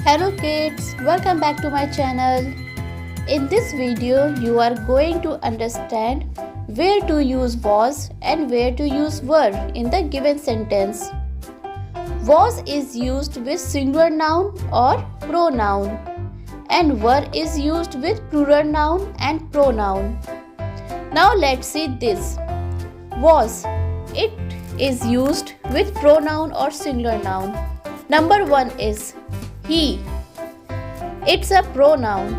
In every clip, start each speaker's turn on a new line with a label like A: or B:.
A: Hello kids, welcome back to my channel. In this video, you are going to understand where to use was and where to use were in the given sentence. Was is used with singular noun or pronoun, and were is used with plural noun and pronoun. Now let's see this. Was, it is used with pronoun or singular noun. Number 1 is he. It's a pronoun.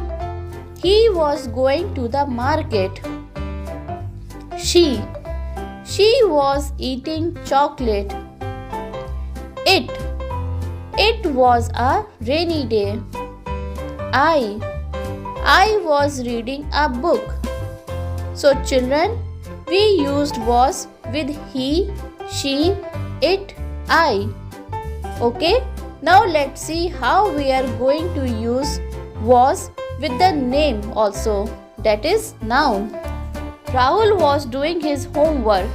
A: He was going to the market. She was eating chocolate. It was a rainy day. I was reading a book. So children, we used was with he, she, it, I. Okay, now let's see how we are going to use was with the name also, that is noun. Rahul was doing his homework.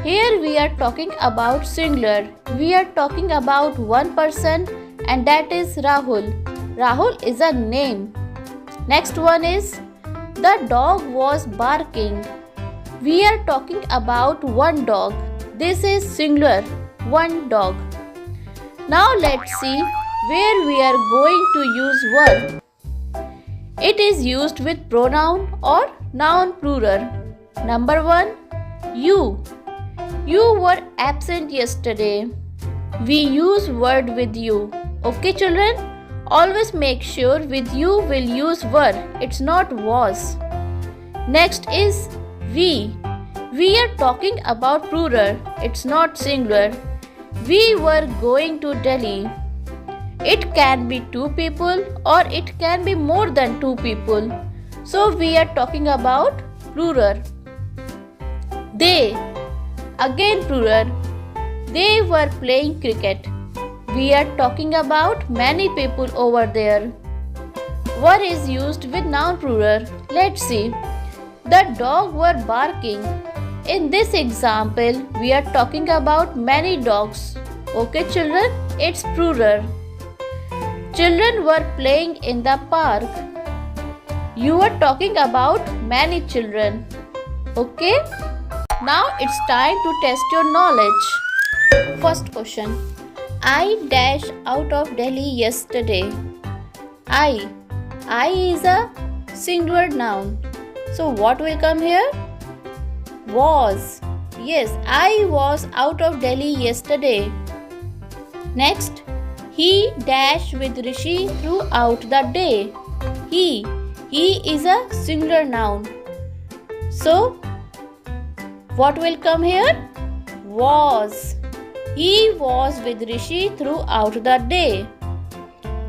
A: Here we are talking about singular. We are talking about one person, and that is Rahul. Rahul is a name. Next one is the dog was barking. We are talking about one dog. This is singular, one dog. Now let's see where we are going to use were. It is used with pronoun or noun plural. Number 1, you. You were absent yesterday. We use word with you. Okay children? Always make sure with you will use were. It's not was. Next is we. We are talking about plural. It's not singular. We were going to Delhi. It can be 2 people or it can be more than 2 people. So we are talking about plural. They. Again plural. They were playing cricket. We are talking about many people over there. Were is used with noun plural. Let's see. The dog were barking. In this example, we are talking about many dogs. Okay children, it's plural. Children were playing in the park. You are talking about many children. Okay? Now it's time to test your knowledge. First question. I dashed out of Delhi yesterday. I is a singular noun. So what will come here? Was. Yes, I was out of Delhi yesterday. Next, he dashed with Rishi throughout the day. He is a singular noun. So, what will come here? Was. He was with Rishi throughout the day.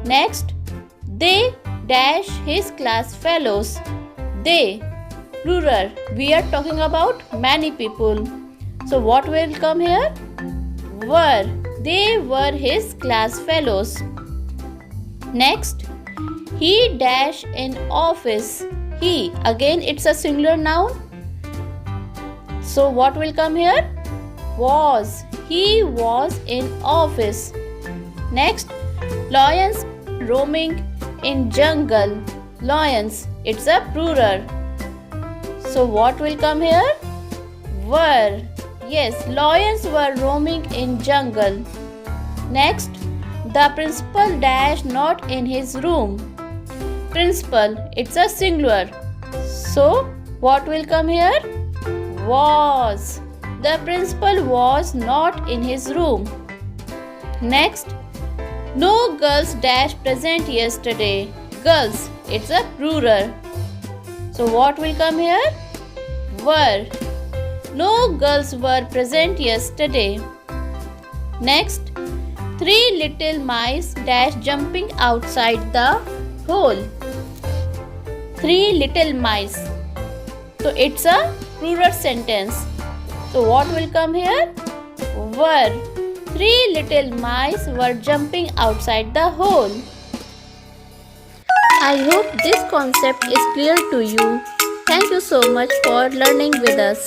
A: Next, they dash his class fellows. They, plural. We are talking about many people. So what will come here? Were. They were his class fellows. Next, he dash in office. He, again it's a singular noun. So what will come here? Was. He was in office. Next, lions roaming in jungle. Lions, it's a plural. So what will come here? Were. Yes, lions were roaming in jungle. Next, the principal dash not in his room. Principal, it's a singular. So what will come here? Was. The principal was not in his room. Next, no girls dash present yesterday. Girls, it's a plural. So what will come here? Were. No girls were present yesterday. Next, 3 little mice dash jumping outside the hole. 3 little mice. So it's a plural sentence. So what will come here? Were. 3 little mice were jumping outside the hole. I hope this concept is clear to you. Thank you so much for learning with us.